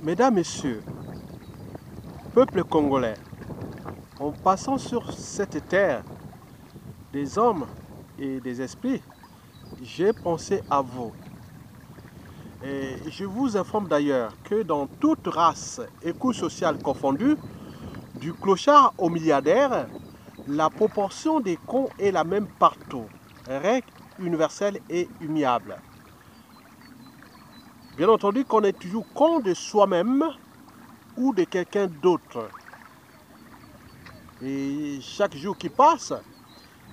Mesdames, Messieurs, peuple congolais, en passant sur cette terre des hommes et des esprits, j'ai pensé à vous. Et je vous informe d'ailleurs que dans toute race et couche sociale confondue, du clochard au milliardaire, la proportion des cons est la même partout, règle universelle et immuable. Bien entendu qu'on est toujours con de soi-même ou de quelqu'un d'autre. Et chaque jour qui passe,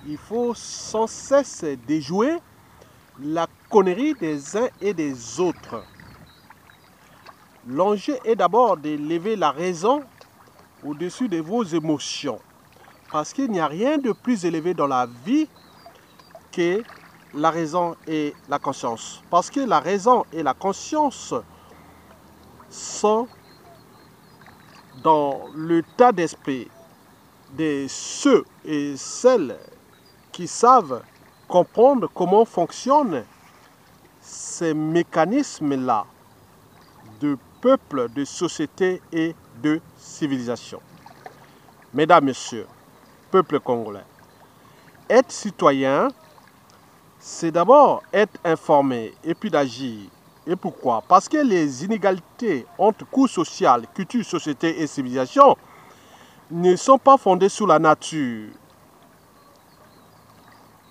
il faut sans cesse déjouer la connerie des uns et des autres. L'enjeu est d'abord d'élever la raison au-dessus de vos émotions. Parce qu'il n'y a rien de plus élevé dans la vie que la raison et la conscience. Parce que la raison et la conscience sont dans l'état d'esprit de ceux et celles qui savent comprendre comment fonctionnent ces mécanismes-là de peuple, de société et de civilisation. Mesdames, Messieurs, peuple congolais, être citoyen, c'est d'abord être informé et puis d'agir. Et pourquoi? Parce que les inégalités entre couches sociales, culture, société et civilisation ne sont pas fondées sur la nature.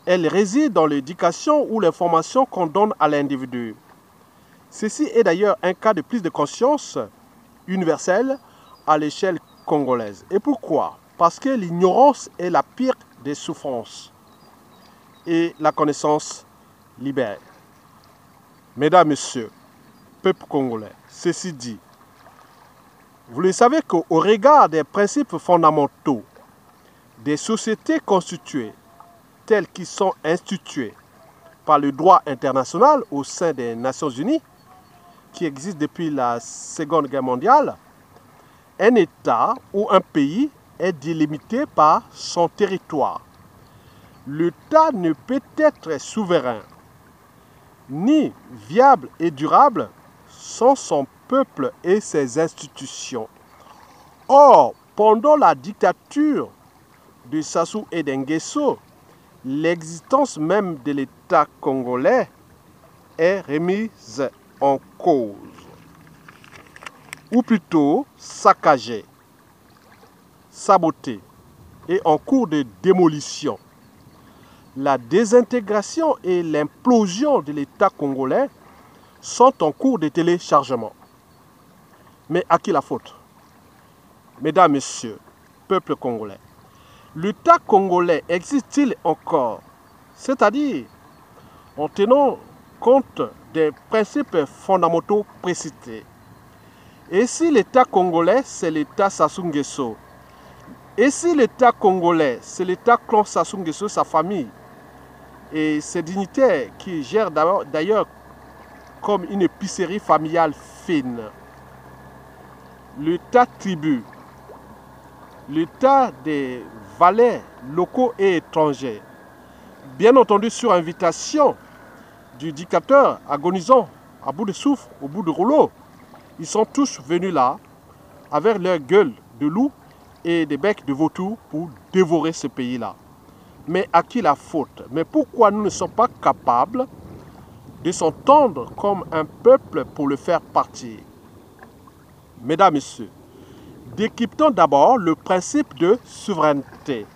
Elles résident dans l'éducation ou l'information qu'on donne à l'individu. Ceci est d'ailleurs un cas de prise de conscience universelle à l'échelle congolaise. Et pourquoi? Parce que l'ignorance est la pire des souffrances et la connaissance libère. Mesdames, Messieurs, peuple congolais, ceci dit, vous le savez qu'au regard des principes fondamentaux des sociétés constituées telles qu'ils sont instituées par le droit international au sein des Nations Unies, qui existe depuis la Seconde Guerre mondiale, un État ou un pays est délimité par son territoire. L'État ne peut être souverain ni viable et durable sans son peuple et ses institutions. Or, pendant la dictature de Sassou Nguesso, l'existence même de l'État congolais est remise en cause, ou plutôt saccagée, sabotée et en cours de démolition. La désintégration et l'implosion de l'État congolais sont en cours de téléchargement. Mais à qui la faute? Mesdames, Messieurs, peuple congolais, l'État congolais existe-t-il encore? C'est-à-dire en tenant compte des principes fondamentaux précités. Et si l'État congolais, c'est l'État Sassou Nguesso? Et si l'État congolais, c'est l'État clan Sassou Nguesso, sa famille, et ses dignitaires qui gèrent d'ailleurs comme une épicerie familiale fine? L'État tribu, l'État des valets locaux et étrangers, bien entendu sur invitation du dictateur agonisant à bout de souffle, au bout de rouleau. Ils sont tous venus là avec leur gueule de loup et des becs de vautour pour dévorer ce pays-là. Mais à qui la faute? Mais pourquoi nous ne sommes pas capables de s'entendre comme un peuple pour le faire partir? Mesdames, Messieurs, décryptons d'abord le principe de souveraineté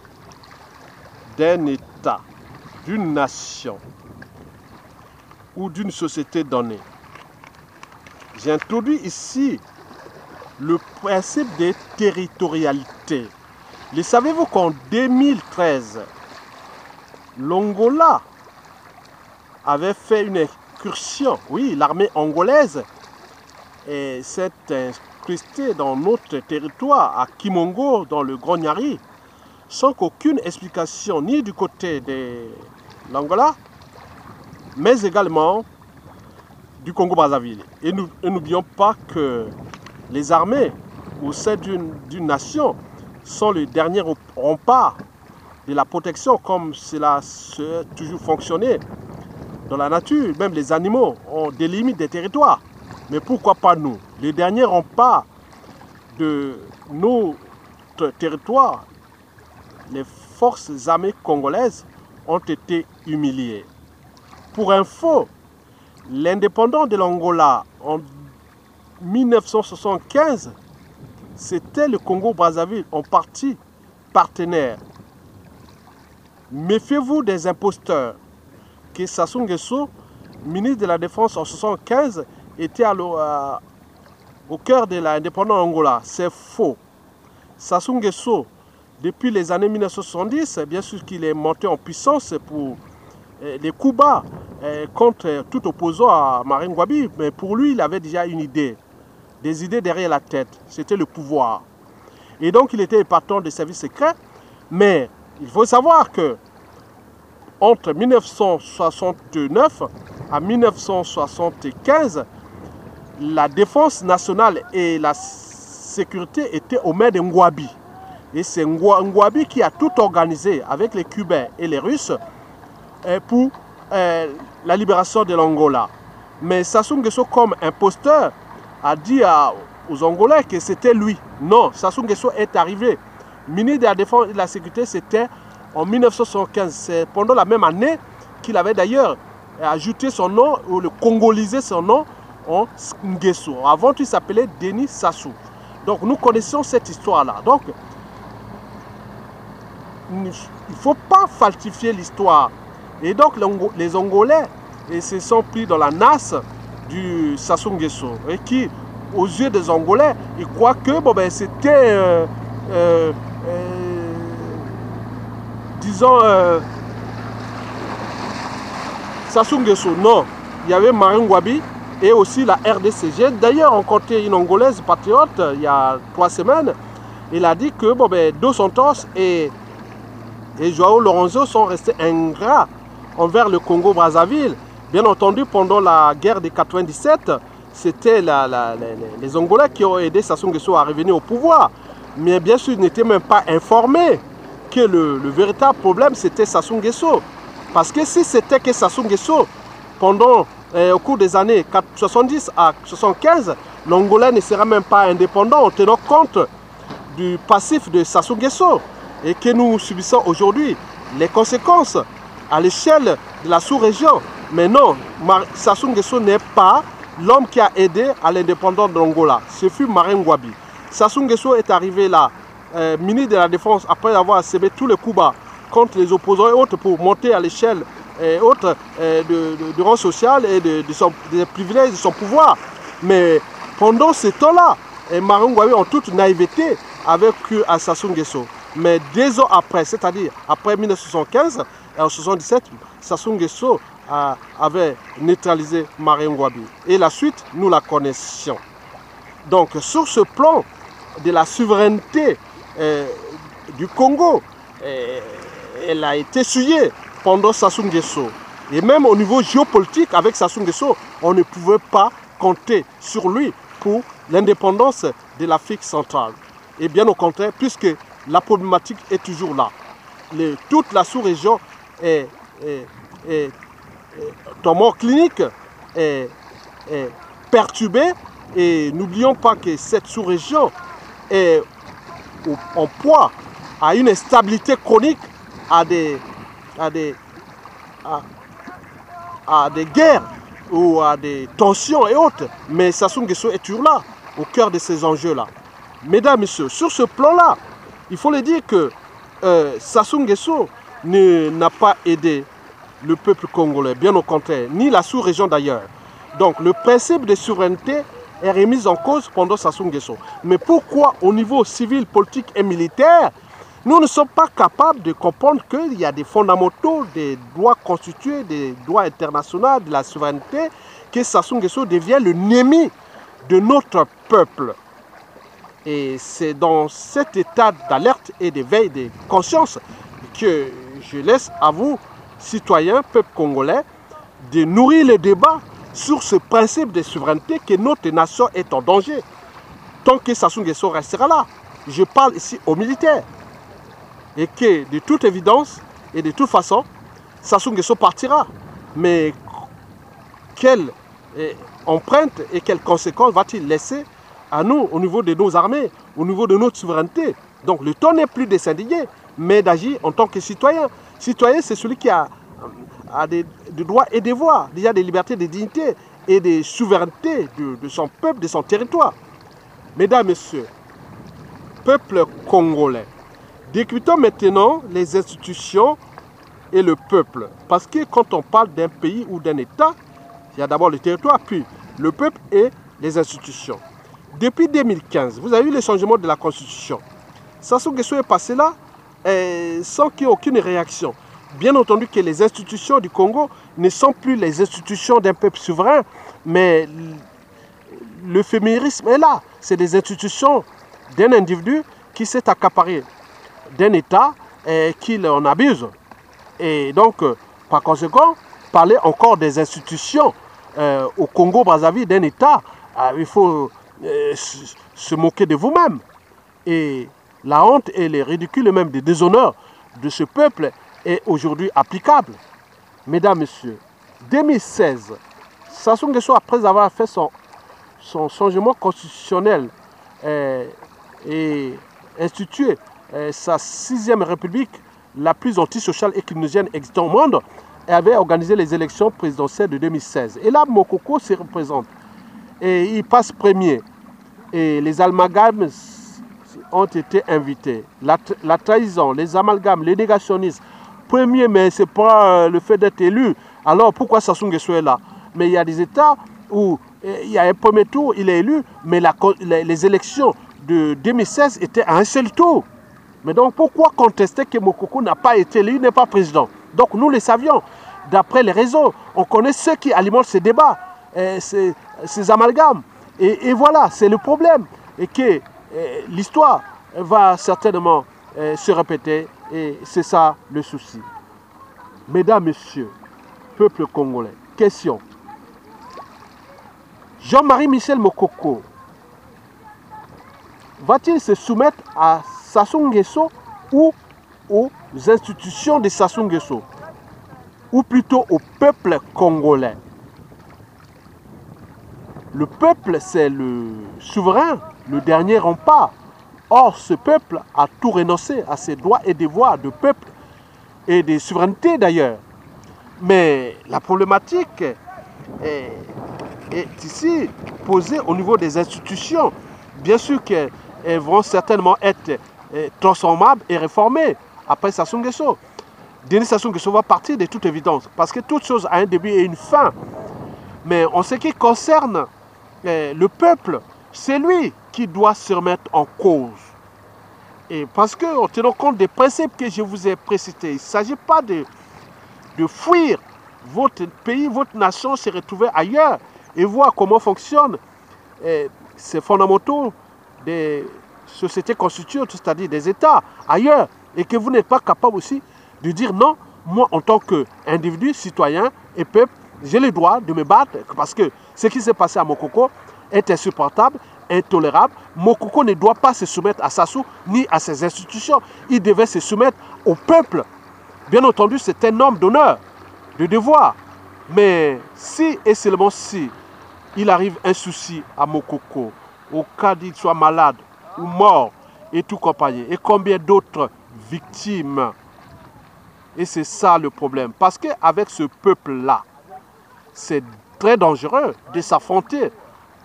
d'un État, d'une nation ou d'une société donnée. J'ai introduit ici le principe de territorialité. Le savez-vous qu'en 2013, l'Angola avait fait une incursion, oui, l'armée angolaise s'est incrustée dans notre territoire, à Kimongo, dans le Grand Nyari, sans qu'aucune explication, ni du côté de l'Angola, mais également du Congo-Brazzaville. Et n'oublions pas que les armées au sein d'une nation sont le dernier rempart de la protection, comme cela a toujours fonctionné dans la nature. Même les animaux ont des limites des territoires. Mais pourquoi pas nous? Les derniers remparts de notre territoire, les forces armées congolaises ont été humiliées. Pour info, l'indépendance de l'Angola en 1975, c'était le Congo-Brazzaville en partie partenaire. Méfiez-vous des imposteurs. Que Sassou Nguesso, ministre de la Défense en 1975, était au cœur de l'indépendance d'Angola. C'est faux. Sassou Nguesso, depuis les années 1970, bien sûr qu'il est monté en puissance pour les coups bas contre tout opposant à Marine Ngouabi, mais pour lui, il avait déjà une idée, des idées derrière la tête, c'était le pouvoir. Et donc, il était partant des services secrets, mais il faut savoir que entre 1969 à 1975, la défense nationale et la sécurité étaient aux mains de Ngouabi. Et c'est Ngouabi qui a tout organisé avec les Cubains et les Russes pour la libération de l'Angola. Mais Sassou Nguesso, comme imposteur, a dit aux Angolais que c'était lui. Non, Sassou Nguesso est arrivé. Ministre de la Défense et de la Sécurité, c'était en 1975. C'est pendant la même année qu'il avait d'ailleurs ajouté son nom, ou le congolisé son nom en Nguesso. Avant, il s'appelait Denis Sassou. Donc nous connaissons cette histoire-là. Donc, il ne faut pas falsifier l'histoire. Et donc les Angolais se sont pris dans la nasse du Sassou Nguesso. Et qui, aux yeux des Angolais, ils croient que bon, ben, c'était, disons, Sassou Nguesso. Non, il y avait Marine Ngouabi et aussi la RDC. J'ai d'ailleurs rencontré une Angolaise patriote il y a 3 semaines. Il a dit que bon, ben, Dos Santos et João Lourenço sont restés ingrats envers le Congo-Brazzaville. Bien entendu, pendant la guerre de 97, c'était les Angolais qui ont aidé Sassou Nguesso à revenir au pouvoir. Mais bien sûr, ils n'étaient même pas informés que le véritable problème, c'était Sassou Nguesso. Parce que si c'était que Sassou Nguesso, pendant, au cours des années 70 à 75, l'Angolais ne serait même pas indépendant en tenant compte du passif de Sassou Nguesso. Et que nous subissons aujourd'hui les conséquences à l'échelle de la sous-région. Mais non, Sassou Nguesso n'est pas l'homme qui a aidé à l'indépendance de l'Angola. Ce fut Marine Ngouabi. Sassou Nguesso est arrivé là, ministre de la Défense, après avoir semé tous les coups bas contre les opposants et autres pour monter à l'échelle du rang social et des privilèges de son pouvoir. Mais pendant ce temps-là, Marine Ngouabi, en toute naïveté, avait cru à Sassou Nguesso. Mais 2 ans après, c'est-à-dire après 1975 et en 1977, Sassou Nguesso avait neutralisé Marine Ngouabi. Et la suite, nous la connaissions. Donc, sur ce plan de la souveraineté du Congo, elle a été souillée pendant Sassou Nguesso. Et même au niveau géopolitique, avec Sassou Nguesso, on ne pouvait pas compter sur lui pour l'indépendance de l'Afrique centrale. Et bien au contraire, puisque la problématique est toujours là. Toute la sous-région est en mort clinique, est perturbée. Et n'oublions pas que cette sous-région est en proie à une instabilité chronique, à des guerres ou à des tensions et autres. Mais Sassou Nguesso est toujours là, au cœur de ces enjeux-là. Mesdames, Messieurs, sur ce plan-là, il faut le dire que Sassou Nguesso n'a pas aidé le peuple congolais, bien au contraire, ni la sous-région d'ailleurs. Donc le principe de souveraineté est remis en cause pendant Sassou Nguesso. Mais pourquoi au niveau civil, politique et militaire, nous ne sommes pas capables de comprendre qu'il y a des fondamentaux, des droits constitués, des droits internationaux, de la souveraineté, que Sassou Nguesso devient le ennemi de notre peuple. Et c'est dans cet état d'alerte et d'éveil de conscience que je laisse à vous, citoyens, peuple congolais, de nourrir le débat sur ce principe de souveraineté que notre nation est en danger. Tant que Sassou Nguesso restera là, je parle ici aux militaires. Et que de toute évidence et de toute façon, Sassou Nguesso partira. Mais quelle empreinte et quelles conséquences va-t-il laisser à nous, au niveau de nos armées, au niveau de notre souveraineté. Donc le temps n'est plus de s'indigner, mais d'agir en tant que citoyen. Citoyen, c'est celui qui a des droits et devoirs, déjà des libertés, des dignités et des souverainetés de son peuple, de son territoire. Mesdames, Messieurs, peuple congolais, discutons maintenant les institutions et le peuple. Parce que quand on parle d'un pays ou d'un État, il y a d'abord le territoire, puis le peuple et les institutions. Depuis 2015, vous avez eu le changement de la Constitution. Sassou Nguesso est passé là sans qu'il y ait aucune réaction. Bien entendu que les institutions du Congo ne sont plus les institutions d'un peuple souverain, mais l'éphémérisme est là. C'est des institutions d'un individu qui s'est accaparé d'un État et qui en abuse. Et donc, par conséquent, parler encore des institutions au Congo-Brazzaville d'un État, il faut se moquer de vous-même. Et la honte et le ridicule même des déshonneurs de ce peuple est aujourd'hui applicable. Mesdames, Messieurs, 2016, Sassou Nguesso, après avoir fait son changement constitutionnel et institué sa 6e république, la plus antisociale et criminogène existant au monde, avait organisé les élections présidentielles de 2016. Et là, Mokoko se représente. Et il passe premier. Et les amalgames ont été invités. La trahison, les amalgames, les négationnistes. Premier, mais ce n'est pas le fait d'être élu. Alors pourquoi Sassou Nguesso est là? Mais il y a des États où il y a un premier tour, il est élu, mais les élections de 2016 étaient à un seul tour. Mais donc pourquoi contester que Mokoko n'a pas été élu, n'est pas président? Donc nous le savions. D'après les réseaux, on connaît ceux qui alimentent ces débats, ces amalgames. Et voilà, c'est le problème. Et que l'histoire va certainement se répéter. Et c'est ça le souci. Mesdames, Messieurs, peuple congolais, question. Jean-Marie Michel Mokoko va-t-il se soumettre à Sassou Nguesso ou aux institutions de Sassou Nguesso? Ou plutôt au peuple congolais? Le peuple, c'est le souverain, le dernier rempart. Or, ce peuple a tout renoncé à ses droits et devoirs de peuple et de souveraineté d'ailleurs. Mais la problématique est ici posée au niveau des institutions. Bien sûr qu'elles vont certainement être transformables et réformées après Sassou Nguesso. Denis Sassou Nguesso va partir de toute évidence, parce que toute chose a un début et une fin. Mais en ce qui concerne le peuple, c'est lui qui doit se remettre en cause. Et parce que, en tenant compte des principes que je vous ai précités, il ne s'agit pas de fuir votre pays, votre nation, se retrouver ailleurs et voir comment fonctionnent ces fondamentaux des sociétés constituées, c'est-à-dire des États ailleurs, et que vous n'êtes pas capable aussi de dire non, moi en tant qu'individu, citoyen et peuple, j'ai le droit de me battre parce que ce qui s'est passé à Mokoko est insupportable, intolérable. Mokoko ne doit pas se soumettre à Sassou ni à ses institutions. Il devait se soumettre au peuple. Bien entendu, c'est un homme d'honneur, de devoir. Mais si et seulement si il arrive un souci à Mokoko, au cas qu'il soit malade ou mort et tout compagnie, et combien d'autres victimes. Et c'est ça le problème. Parce qu'avec ce peuple-là, c'est très dangereux de s'affronter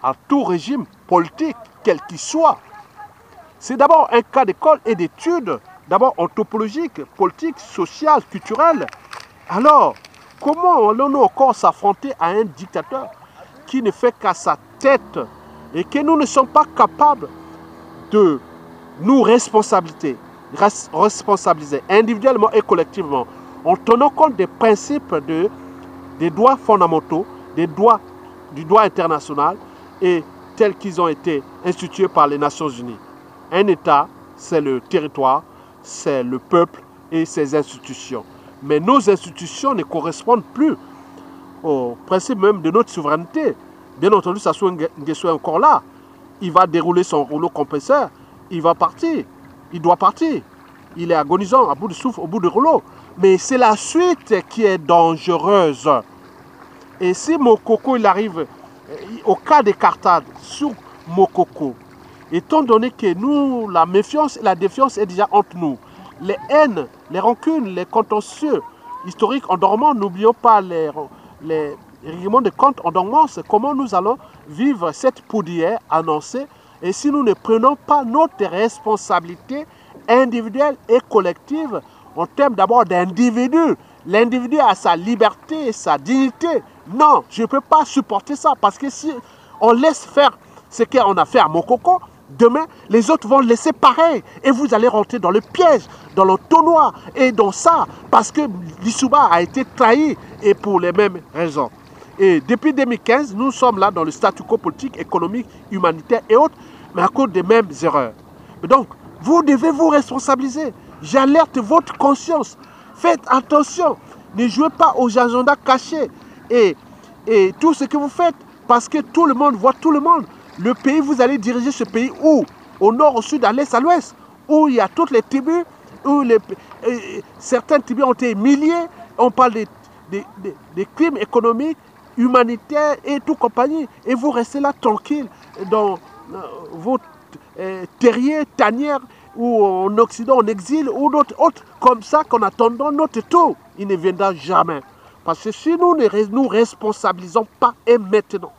à tout régime politique, quel qu'il soit. C'est d'abord un cas d'école et d'études, d'abord anthropologiques, politiques, sociales, culturelles. Alors, comment allons-nous encore s'affronter à un dictateur qui ne fait qu'à sa tête et que nous ne sommes pas capables de nous responsabiliser individuellement et collectivement en tenant compte des principes des droits fondamentaux, du droit international et tels qu'ils ont été institués par les Nations Unies. Un État, c'est le territoire, c'est le peuple et ses institutions. Mais nos institutions ne correspondent plus au principe même de notre souveraineté. Bien entendu, Sassou Nguesso est encore là. Il va dérouler son rouleau compresseur. Il va partir. Il doit partir. Il est agonisant, à bout de souffle, au bout du rouleau. Mais c'est la suite qui est dangereuse. Et si Mokoko il arrive au cas des cartades sur Mokoko, étant donné que nous, la méfiance et la défiance est déjà entre nous, les haines, les rancunes, les contentieux historiques en dormant, n'oublions pas les règlements de compte en dormance, comment nous allons vivre cette poudrière annoncée, et si nous ne prenons pas notre responsabilité individuelle et collective en termes d'abord d'individu. L'individu a sa liberté et sa dignité. Non, je ne peux pas supporter ça parce que si on laisse faire ce qu'on a fait à Mokoko, demain, les autres vont laisser pareil. Et vous allez rentrer dans le piège, dans l'entonnoir et dans ça, parce que Lissouba a été trahi et pour les mêmes raisons. Et depuis 2015, nous sommes là dans le statu quo politique, économique, humanitaire et autres, mais à cause des mêmes erreurs. Donc, vous devez vous responsabiliser. J'alerte votre conscience. Faites attention. Ne jouez pas aux agendas cachés. Et tout ce que vous faites, parce que tout le monde voit tout le monde. Le pays, vous allez diriger ce pays où? Au nord, au sud, à l'est, à l'ouest. Où il y a toutes les tribus, où certaines tribus ont été humiliées. On parle des crimes économiques, humanitaires et tout compagnie. Et vous restez là tranquille dans votre terrier, tanière, ou en Occident, en exil, ou d'autres autres, comme ça, qu'en attendant notre tour, il ne viendra jamais. Parce que si nous ne nous responsabilisons pas et maintenant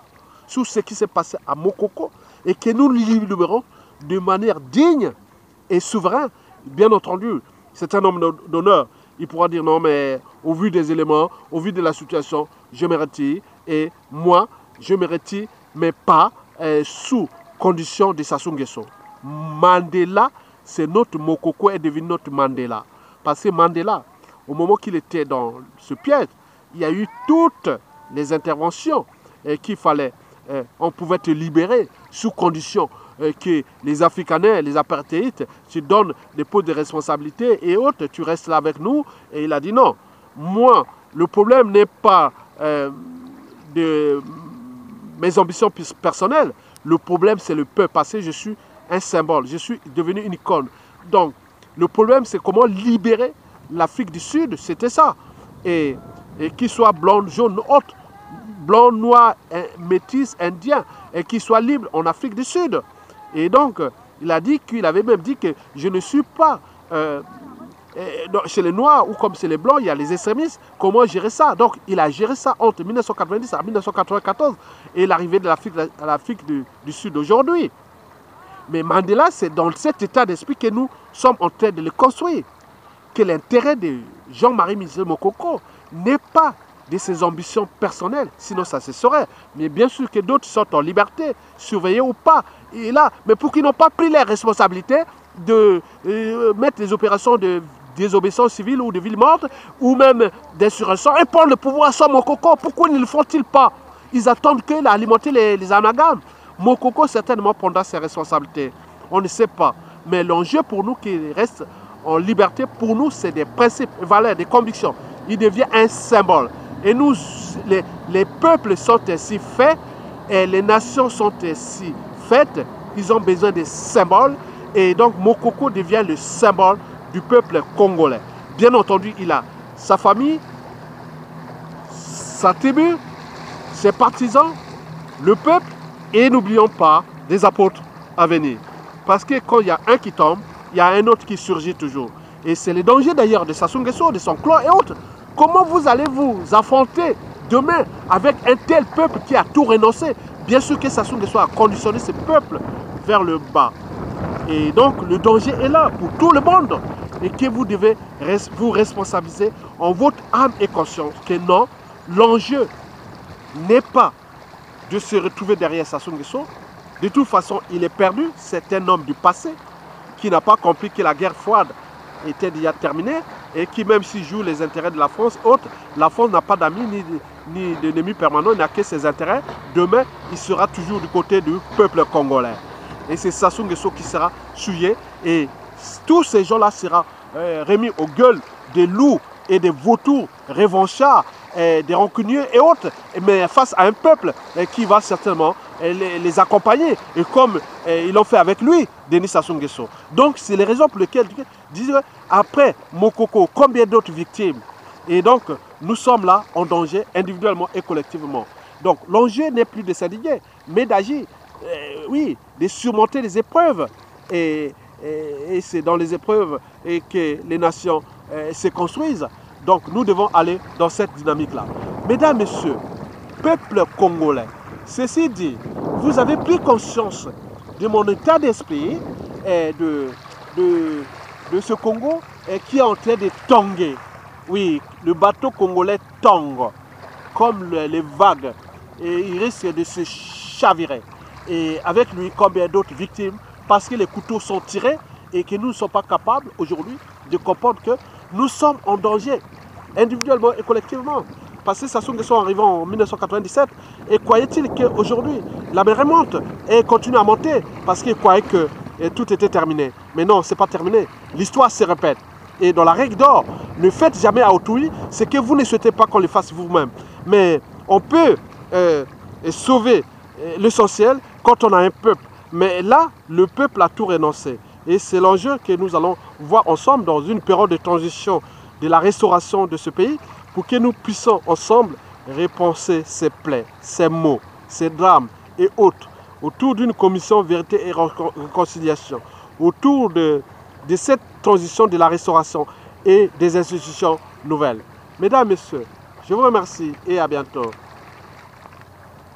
sur ce qui s'est passé à Mokoko et que nous libérons de manière digne et souveraine, bien entendu, c'est un homme d'honneur. Il pourra dire non, mais au vu des éléments, au vu de la situation, je me retire. Et moi, je me retire, mais pas sous condition de Sassou Nguesso. Mandela, c'est notre Mokoko est devenu notre Mandela. Parce que Mandela, au moment qu'il était dans ce piège, il y a eu toutes les interventions qu'il fallait. On pouvait te libérer sous condition que les Africanais, les apartheid, tu donnes des postes de responsabilité et autres, tu restes là avec nous. Et il a dit non. Moi, le problème n'est pas de mes ambitions personnelles. Le problème, c'est le peuple. Parce que je suis un symbole. Je suis devenu une icône. Donc, le problème, c'est comment libérer l'Afrique du Sud. C'était ça. Et qu'il soit blanc, jaune, autre, blanc, noir, métis, indien, et qu'il soit libre en Afrique du Sud. Et donc, il a dit qu'il avait même dit que je ne suis pas chez les Noirs ou comme chez les Blancs, il y a les extrémistes. Comment gérer ça? Donc, il a géré ça entre 1990 à 1994 et l'arrivée de l'Afrique du Sud aujourd'hui. Mais Mandela, c'est dans cet état d'esprit que nous sommes en train de le construire. Que l'intérêt de Jean-Marie Michel Mokoko n'est pas de ses ambitions personnelles, sinon ça se saurait. Mais bien sûr que d'autres sont en liberté, surveillés ou pas. Et là, mais pour qu'ils n'ont pas pris les responsabilités de mettre les opérations de désobéissance civile ou de ville morte, ou même d'insurrection, et prendre le pouvoir sans Mokoko, pourquoi ne le font-ils pas? Ils attendent qu'il alimenter les amalgames. Mokoko certainement prendra ses responsabilités. On ne sait pas. Mais l'enjeu pour nous qui reste en liberté, pour nous, c'est des principes, des valeurs, des convictions. Il devient un symbole. Et nous, les peuples sont ainsi faits, et les nations sont ainsi faites. Ils ont besoin de symboles. Et donc, Mokoko devient le symbole du peuple congolais. Bien entendu, il a sa famille, sa tribu, ses partisans, le peuple, et n'oublions pas des apôtres à venir. Parce que quand il y a un qui tombe, il y a un autre qui surgit toujours. Et c'est le danger d'ailleurs de Sassou Nguesso, de son clan et autres. Comment vous allez vous affronter demain avec un tel peuple qui a tout renoncé? Bien sûr que Sassou Nguesso a conditionné ce peuple vers le bas. Et donc le danger est là pour tout le monde. Et que vous devez vous responsabiliser en votre âme et conscience. Que non, l'enjeu n'est pas de se retrouver derrière Sassou Nguesso. De toute façon, il est perdu. C'est un homme du passé qui n'a pas compris que la guerre froide était déjà terminée et qui, même s'il joue les intérêts de la France, la France n'a pas d'amis ni d'ennemis permanents, il n'a que ses intérêts. Demain, il sera toujours du côté du peuple congolais. Et c'est Sassou Nguesso qui sera souillé et tous ces gens-là seront remis aux gueules des loups et des vautours revanchards, des rancuniers et autres, mais face à un peuple qui va certainement les accompagner, et comme ils l'ont fait avec lui, Denis Sassou Nguesso. Donc, c'est les raisons pour lesquelles, après Mokoko, combien d'autres victimes? Et donc, nous sommes là en danger, individuellement et collectivement. Donc l'enjeu n'est plus de s'indigner, mais d'agir, oui, de surmonter les épreuves. Et c'est dans les épreuves que les nations se construisent. Donc nous devons aller dans cette dynamique-là. Mesdames, Messieurs, peuple congolais, ceci dit, vous avez pris conscience de mon état d'esprit et de ce Congo qui est en train de tanguer. Oui, le bateau congolais tangue comme les vagues et il risque de se chavirer. Et avec lui, combien d'autres victimes parce que les couteaux sont tirés et que nous ne sommes pas capables aujourd'hui de comprendre que nous sommes en danger, individuellement et collectivement. Parce que Sassou Nguesso arrivant en 1997 et croyait-il qu'aujourd'hui la mer remonte et continue à monter parce qu'il croyait que tout était terminé. Mais non, ce n'est pas terminé. L'histoire se répète. Et dans la règle d'or, ne faites jamais à autrui ce que vous ne souhaitez pas qu'on le fasse vous-même. Mais on peut sauver l'essentiel quand on a un peuple. Mais là, le peuple a tout renoncé. Et c'est l'enjeu que nous allons voir ensemble dans une période de transition de la restauration de ce pays pour que nous puissions ensemble repenser ces plaies, ces maux, ces drames et autres autour d'une commission vérité et réconciliation, autour de cette transition de la restauration et des institutions nouvelles. Mesdames, Messieurs, je vous remercie et à bientôt.